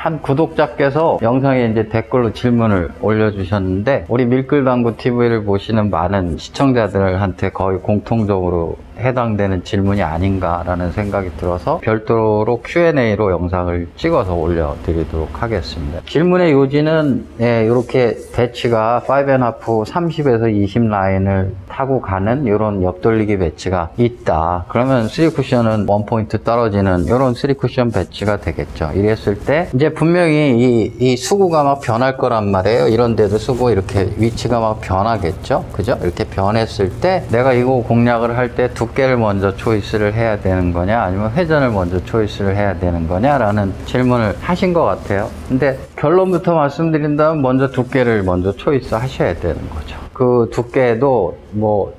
한 구독자께서 영상에 이제 댓글로 질문을 올려주셨는데, 우리 밀끌당구 TV를 보시는 많은 시청자들한테 거의 공통적으로 해당되는 질문이 아닌가라는 생각이 들어서 별도로 Q&A로 영상을 찍어서 올려드리도록 하겠습니다. 질문의 요지는 이렇게 배치가 5.5 30에서 20 라인을 타고 가는 이런 옆돌리기 배치가 있다. 그러면 3쿠션은 1포인트 떨어지는 이런 3쿠션 배치가 되겠죠. 이랬을 때 이제 분명히 이 수구가 막 변할 거란 말이에요. 이런 데도 수구 이렇게 위치가 막 변하겠죠. 그죠? 이렇게 변했을 때 내가 이거 공략을 할 때 두께를 먼저 초이스를 해야 되는 거냐, 아니면 회전을 먼저 초이스를 해야 되는 거냐라는 질문을 하신 것 같아요. 근데 결론부터 말씀드린다면 먼저 두께를 먼저 초이스 하셔야 되는 거죠. 그 두께도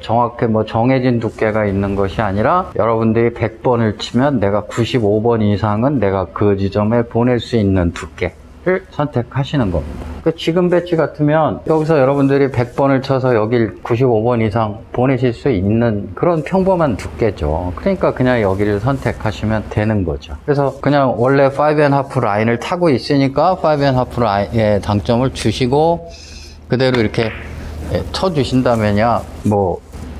정확히 정해진 두께가 있는 것이 아니라, 여러분들이 100번을 치면 내가 95번 이상은 내가 그 지점에 보낼 수 있는 두께를 선택하시는 겁니다. 지금 배치 같으면 여기서 여러분들이 100번을 쳐서 여길 95번 이상 보내실 수 있는 그런 평범한 두께죠. 그러니까 그냥 여기를 선택하시면 되는 거죠. 그래서 그냥 원래 5.5 라인을 타고 있으니까 5.5 라인에 당점을 주시고 그대로 이렇게 쳐주신다면야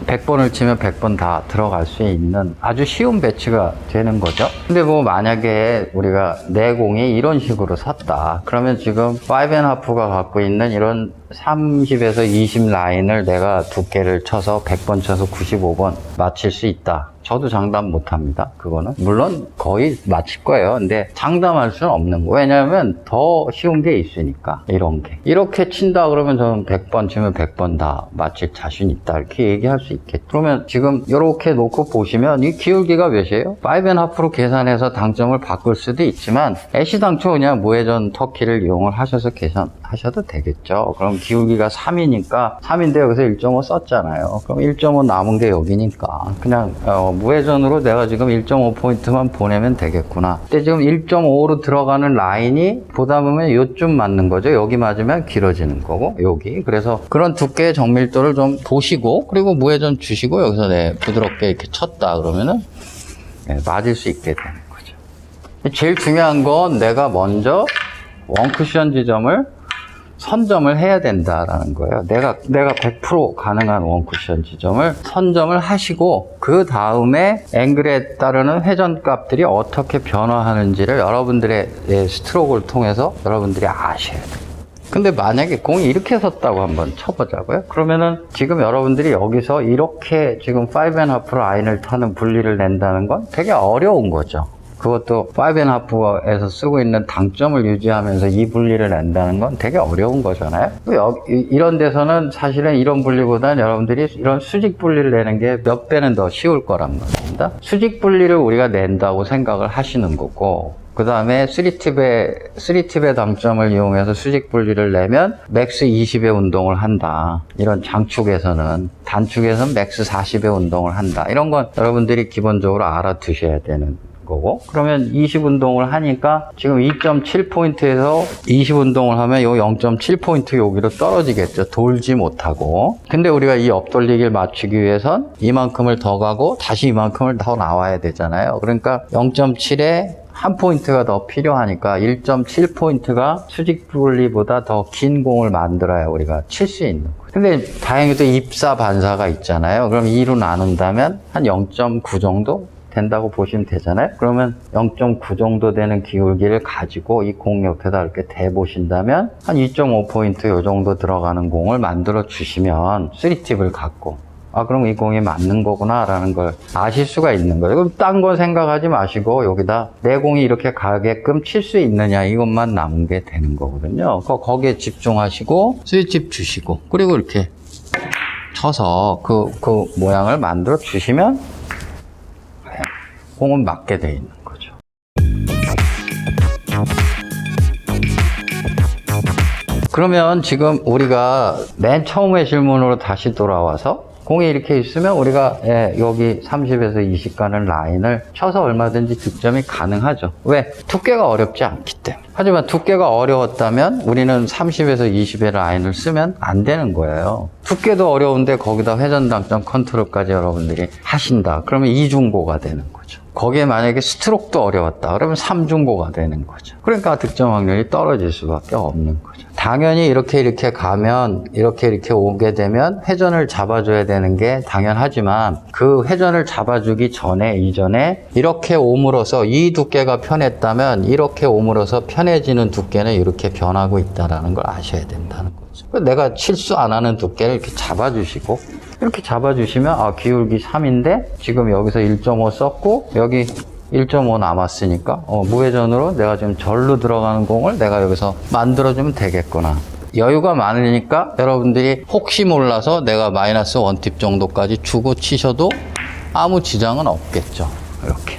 100번을 치면 100번 다 들어갈 수 있는 아주 쉬운 배치가 되는 거죠. 근데 만약에 우리가 내 공이 이런 식으로 섰다. 그러면 지금 5.5가 갖고 있는 이런 30에서 20 라인을 내가 두께를 쳐서 100번 쳐서 95번 맞힐 수 있다. 저도 장담 못 합니다. 그거는. 물론 거의 맞힐 거예요. 근데 장담할 수는 없는 거예요. 왜냐하면 더 쉬운 게 있으니까. 이런 게. 이렇게 친다 그러면 저는 100번 치면 100번 다 맞힐 자신 있다. 이렇게 얘기할 수 있겠죠. 그러면 지금 이렇게 놓고 보시면 이 기울기가 몇이에요? 5.5로 계산해서 당점을 바꿀 수도 있지만, 애시당초 그냥 무회전 터키를 이용을 하셔서 계산하셔도 되겠죠. 그럼 기울기가 3이니까 3인데 여기서 1.5 썼잖아요. 그럼 1.5 남은 게 여기니까 그냥 무회전으로 내가 지금 1.5포인트만 보내면 되겠구나. 근데 지금 1.5로 들어가는 라인이 보다 보면 요쯤 맞는 거죠. 여기 맞으면 길어지는 거고 여기. 그래서 그런 두께의 정밀도를 좀 보시고, 그리고 무회전 주시고 여기서 부드럽게 이렇게 쳤다 그러면은 맞을 수 있게 되는 거죠. 제일 중요한 건 내가 먼저 원쿠션 지점을 선점을 해야 된다라는 거예요. 내가 100% 가능한 원쿠션 지점을 선점을 하시고, 그 다음에 앵글에 따르는 회전 값들이 어떻게 변화하는지를 여러분들의 스트로크를 통해서 여러분들이 아셔야 돼요. 근데 만약에 공이 이렇게 섰다고 한번 쳐보자고요. 그러면은 지금 여러분들이 여기서 이렇게 지금 5.5 라인을 타는 분리를 낸다는 건 되게 어려운 거죠. 그것도 5.5에서 쓰고 있는 당점을 유지하면서 이 분리를 낸다는 건 되게 어려운 거잖아요. 이런 데서는 사실은 이런 분리보다는 여러분들이 이런 수직 분리를 내는 게 몇 배는 더 쉬울 거란 말입니다. 수직 분리를 우리가 낸다고 생각을 하시는 거고, 그 다음에 3팁의 당점을 이용해서 수직 분리를 내면 맥스 20의 운동을 한다. 이런 장축에서는, 단축에서는 맥스 40의 운동을 한다. 이런 건 여러분들이 기본적으로 알아두셔야 되는 거고, 그러면 20 운동을 하니까 지금 2.7포인트에서 20 운동을 하면 요 0.7포인트 여기로 떨어지겠죠. 돌지 못하고. 근데 우리가 이 옆돌리기를 맞추기 위해선 이만큼을 더 가고 다시 이만큼을 더 나와야 되잖아요. 그러니까 0.7에 한 포인트가 더 필요하니까 1.7포인트가 수직 분리보다 더 긴 공을 만들어야 우리가 칠 수 있는 거예요. 근데 다행히도 입사 반사가 있잖아요. 그럼 2로 나눈다면 한 0.9 정도 된다고 보시면 되잖아요. 그러면 0.9 정도 되는 기울기를 가지고 이 공 옆에다 이렇게 대보신다면 한 2.5포인트 요 정도 들어가는 공을 만들어 주시면 3팁을 갖고, 그럼 이 공이 맞는 거구나 라는 걸 아실 수가 있는 거예요. 그럼 딴 거 생각하지 마시고 여기다 내 공이 이렇게 가게끔 칠 수 있느냐, 이것만 남은 게 되는 거거든요. 거기에 집중하시고 3팁 주시고, 그리고 이렇게 쳐서 그 모양을 만들어 주시면 공은 맞게 돼 있는 거죠. 그러면 지금 우리가 맨 처음의 질문으로 다시 돌아와서, 공이 이렇게 있으면 우리가 여기 30에서 20 가는 라인을 쳐서 얼마든지 득점이 가능하죠. 왜? 두께가 어렵지 않기 때문에. 하지만 두께가 어려웠다면 우리는 30에서 20의 라인을 쓰면 안 되는 거예요. 두께도 어려운데 거기다 회전 당점 컨트롤까지 여러분들이 하신다. 그러면 이중고가 되는 거죠. 거기에 만약에 스트로크도 어려웠다. 그러면 삼중고가 되는 거죠. 그러니까 득점 확률이 떨어질 수밖에 없는 거죠. 당연히 이렇게 가면 이렇게 오게 되면 회전을 잡아줘야 되는 게 당연하지만 그 회전을 잡아주기 이전에 이렇게 옴으로써 이 두께가 편했다면 이렇게 옴으로써 편해지는 두께는 이렇게 변하고 있다는 걸 아셔야 된다는 거죠. 내가 실수 안 하는 두께를 이렇게 잡아주시고 이렇게 잡아주시면 기울기 3인데 지금 여기서 1.5 썼고 여기 1.5 남았으니까 무회전으로 내가 지금 절로 들어가는 공을 내가 여기서 만들어주면 되겠구나. 여유가 많으니까 여러분들이 혹시 몰라서 내가 마이너스 원팁 정도까지 주고 치셔도 아무 지장은 없겠죠. 이렇게.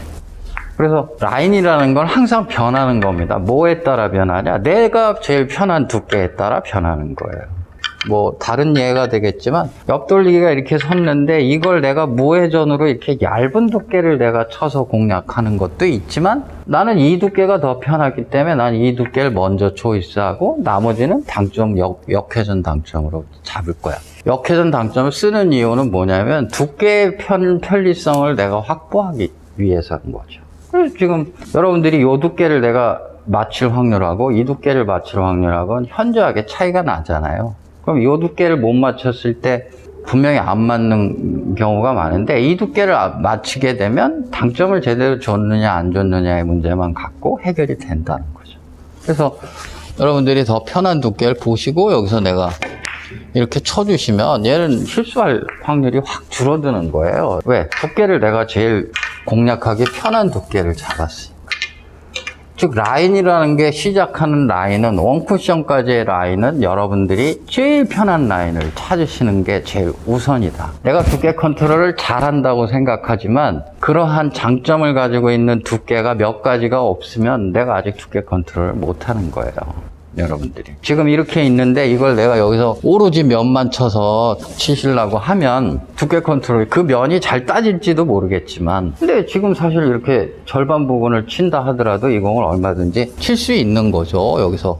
그래서 라인이라는 건 항상 변하는 겁니다. 뭐에 따라 변하냐? 내가 제일 편한 두께에 따라 변하는 거예요. 뭐 다른 예가 되겠지만 옆돌리기가 이렇게 섰는데 이걸 내가 무회전으로 이렇게 얇은 두께를 내가 쳐서 공략하는 것도 있지만 나는 이 두께가 더 편하기 때문에 난 이 두께를 먼저 초이스하고 나머지는 당점 역회전 당점으로 잡을 거야. 역회전 당점을 쓰는 이유는 뭐냐면 두께의 편리성을 내가 확보하기 위해서인 거죠. 그래서 지금 여러분들이 이 두께를 내가 맞출 확률하고 이 두께를 맞출 확률하고는 현저하게 차이가 나잖아요. 그럼 이 두께를 못 맞췄을 때 분명히 안 맞는 경우가 많은데 이 두께를 맞추게 되면 당점을 제대로 줬느냐 안 줬느냐의 문제만 갖고 해결이 된다는 거죠. 그래서 여러분들이 더 편한 두께를 보시고 여기서 내가 이렇게 쳐주시면 얘는 실수할 확률이 확 줄어드는 거예요. 왜? 두께를 내가 제일 공략하기 편한 두께를 잡았으니까. 즉 라인이라는 게 시작하는 라인은 원쿠션까지의 라인은 여러분들이 제일 편한 라인을 찾으시는 게 제일 우선이다. 내가 두께 컨트롤을 잘한다고 생각하지만 그러한 장점을 가지고 있는 두께가 몇 가지가 없으면 내가 아직 두께 컨트롤을 못하는 거예요. 여러분들이 지금 이렇게 있는데 이걸 내가 여기서 오로지 면만 쳐서 치시려고 하면 두께 컨트롤 그 면이 잘 따질지도 모르겠지만 근데 지금 사실 이렇게 절반 부분을 친다 하더라도 이 공을 얼마든지 칠 수 있는 거죠. 여기서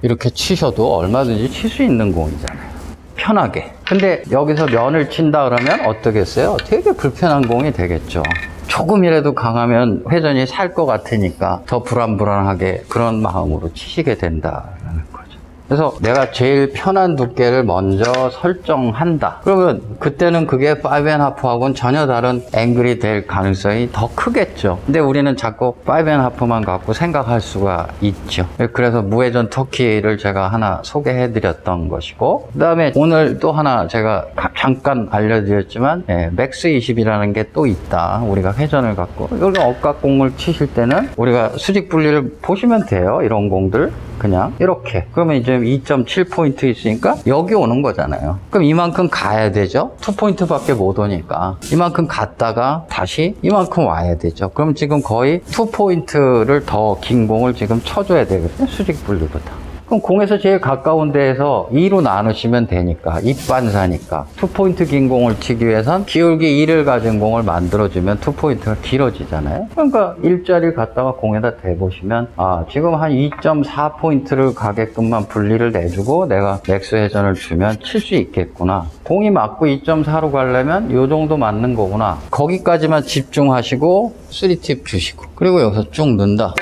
이렇게 치셔도 얼마든지 칠 수 있는 공이잖아요. 편하게. 근데 여기서 면을 친다 그러면 어떠겠어요? 되게 불편한 공이 되겠죠. 조금이라도 강하면 회전이 살 것 같으니까 더 불안불안하게 그런 마음으로 치시게 된다는 거죠. 그래서 내가 제일 편한 두께를 먼저 설정한다. 그러면 그때는 그게 5.5하고는 전혀 다른 앵글이 될 가능성이 더 크겠죠. 근데 우리는 자꾸 5.5만 갖고 생각할 수가 있죠. 그래서 무회전 터키를 제가 하나 소개해 드렸던 것이고 그 다음에 오늘 또 하나 제가 잠깐 알려드렸지만 맥스 20이라는 게 또 있다. 우리가 회전을 갖고 여기 억각공을 치실 때는 우리가 수직 분리를 보시면 돼요. 이런 공들 그냥 이렇게 그러면 이제 2.7포인트 있으니까 여기 오는 거잖아요. 그럼 이만큼 가야 되죠. 2포인트밖에 못 오니까 이만큼 갔다가 다시 이만큼 와야 되죠. 그럼 지금 거의 2포인트를 더 긴 공을 지금 쳐줘야 되거든요. 수직 분리보다. 그럼 공에서 제일 가까운 데에서 2로 나누시면 되니까 입반사니까 2포인트 긴 공을 치기 위해선 기울기 2를 가진 공을 만들어주면 2포인트가 길어지잖아요. 그러니까 일자리를 갖다가 공에다 대보시면 지금 한 2.4포인트를 가게끔만 분리를 내주고 내가 맥스 회전을 주면 칠 수 있겠구나. 공이 맞고 2.4로 가려면 이 정도 맞는 거구나. 거기까지만 집중하시고 3팁 주시고 그리고 여기서 쭉 넣는다.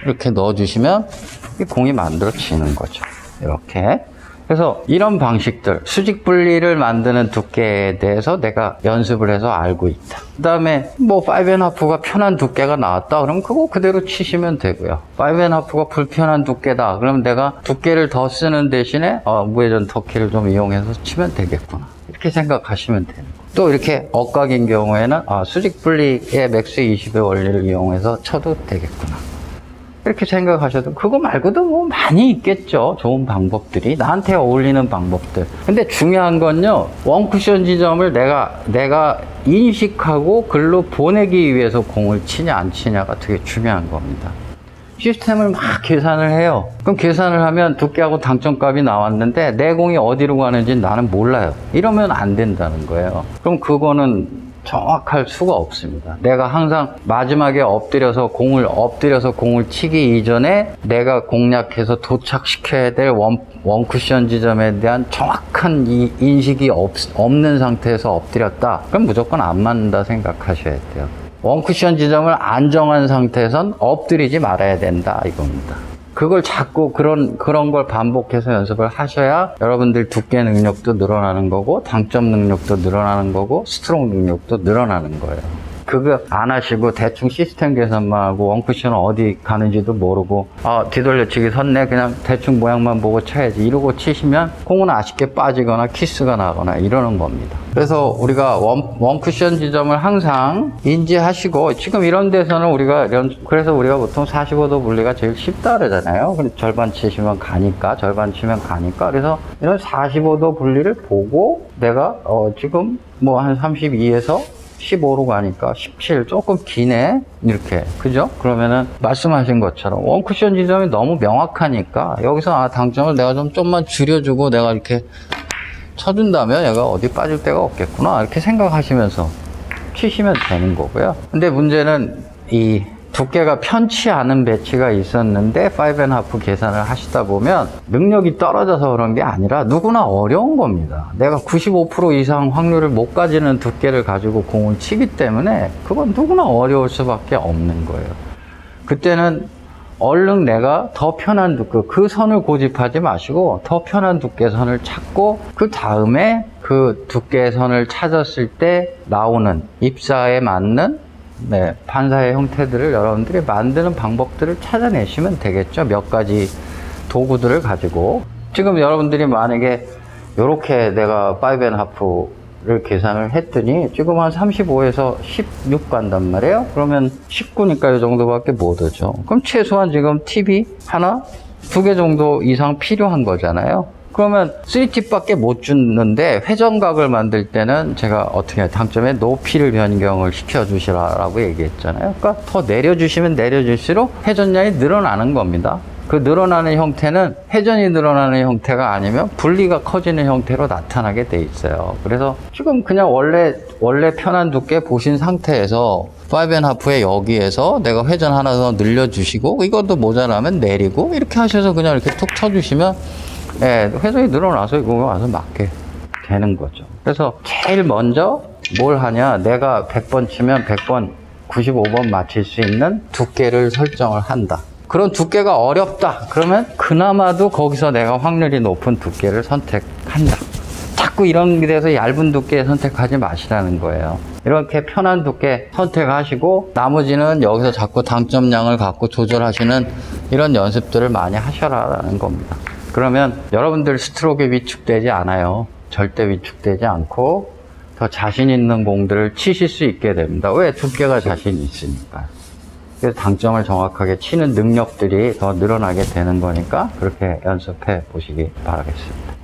이렇게 넣어주시면 이 공이 만들어지는 거죠. 이렇게. 그래서 이런 방식들, 수직 분리를 만드는 두께에 대해서 내가 연습을 해서 알고 있다. 그 다음에 뭐 5.5가 편한 두께가 나왔다. 그러면 그거 그대로 치시면 되고요. 5.5가 불편한 두께다. 그럼 내가 두께를 더 쓰는 대신에 무회전 터키를 좀 이용해서 치면 되겠구나. 이렇게 생각하시면 되는 거예요. 또 이렇게 억각인 경우에는 수직 분리의 맥스 20의 원리를 이용해서 쳐도 되겠구나. 이렇게 생각하셔도 그거 말고도 뭐 많이 있겠죠. 좋은 방법들이 나한테 어울리는 방법들. 근데 중요한 건요, 원쿠션 지점을 내가 인식하고 글로 보내기 위해서 공을 치냐 안 치냐가 되게 중요한 겁니다. 시스템을 막 계산을 해요. 그럼 계산을 하면 두께하고 당점값이 나왔는데 내 공이 어디로 가는지 나는 몰라요. 이러면 안 된다는 거예요. 그럼 그거는 정확할 수가 없습니다. 내가 항상 마지막에 엎드려서 공을 치기 이전에 내가 공략해서 도착시켜야 될 원쿠션 지점에 대한 정확한 인식이 없는 상태에서 엎드렸다. 그럼 무조건 안 맞는다 생각하셔야 돼요. 원쿠션 지점을 안정한 상태에선 엎드리지 말아야 된다 이겁니다. 그걸 자꾸 그런 걸 반복해서 연습을 하셔야 여러분들 두께 능력도 늘어나는 거고 당점 능력도 늘어나는 거고 스트로크 능력도 늘어나는 거예요. 그거 안 하시고 대충 시스템 계산만 하고 원쿠션 어디 가는지도 모르고 뒤돌려치기 섰네 그냥 대충 모양만 보고 쳐야지 이러고 치시면 공은 아쉽게 빠지거나 키스가 나거나 이러는 겁니다. 그래서 우리가 원쿠션 지점을 항상 인지하시고 지금 이런 데서는 그래서 우리가 보통 45도 분리가 제일 쉽다 그러잖아요. 절반 치시면 가니까 절반 치면 가니까 그래서 이런 45도 분리를 보고 내가 지금 뭐 한 32에서 15로 가니까 17 조금 기네 이렇게 그죠? 그러면은 말씀하신 것처럼 원쿠션 지점이 너무 명확하니까 여기서 당점을 내가 좀만 줄여주고 내가 이렇게 쳐준다면 얘가 어디 빠질 데가 없겠구나 이렇게 생각하시면서 치시면 되는 거고요. 근데 문제는 이 두께가 편치 않은 배치가 있었는데 5.5 계산을 하시다 보면 능력이 떨어져서 그런 게 아니라 누구나 어려운 겁니다. 내가 95% 이상 확률을 못 가지는 두께를 가지고 공을 치기 때문에 그건 누구나 어려울 수밖에 없는 거예요. 그때는 얼른 내가 더 편한 두께, 그 선을 고집하지 마시고 더 편한 두께선을 찾고 그 다음에 그 두께선을 찾았을 때 나오는 입사에 맞는 반사의 형태들을 여러분들이 만드는 방법들을 찾아내시면 되겠죠. 몇 가지 도구들을 가지고. 지금 여러분들이 만약에 이렇게 내가 5.5를 계산을 했더니 지금 한 35에서 16 간단 말이에요. 그러면 19니까 이 정도밖에 못 오죠. 그럼 최소한 지금 팁이 하나, 두 개 정도 이상 필요한 거잖아요. 그러면 3팁밖에 못 주는데 회전각을 만들 때는 제가 어떻게 당점에 높이를 변경을 시켜주시라고 얘기했잖아요. 그러니까 더 내려주시면 내려줄수록 회전량이 늘어나는 겁니다. 그 늘어나는 형태는 회전이 늘어나는 형태가 아니면 분리가 커지는 형태로 나타나게 돼 있어요. 그래서 지금 그냥 원래 편한 두께 보신 상태에서 5.5의 여기에서 내가 회전 하나 더 늘려주시고 이것도 모자라면 내리고 이렇게 하셔서 그냥 이렇게 툭 쳐주시면 회전이 늘어나서 이거 와서 맞게 되는 거죠. 그래서 제일 먼저 뭘 하냐, 내가 100번 치면 100번 95번 맞힐 수 있는 두께를 설정을 한다. 그런 두께가 어렵다 그러면 그나마도 거기서 내가 확률이 높은 두께를 선택한다. 자꾸 이런 데서 얇은 두께 선택하지 마시라는 거예요. 이렇게 편한 두께 선택하시고 나머지는 여기서 자꾸 당점량을 갖고 조절하시는 이런 연습들을 많이 하셔라라는 겁니다. 그러면 여러분들 스트로크에 위축되지 않아요. 절대 위축되지 않고 더 자신 있는 공들을 치실 수 있게 됩니다. 왜? 두께가 자신 있으니까. 그래서 당점을 정확하게 치는 능력들이 더 늘어나게 되는 거니까 그렇게 연습해 보시기 바라겠습니다.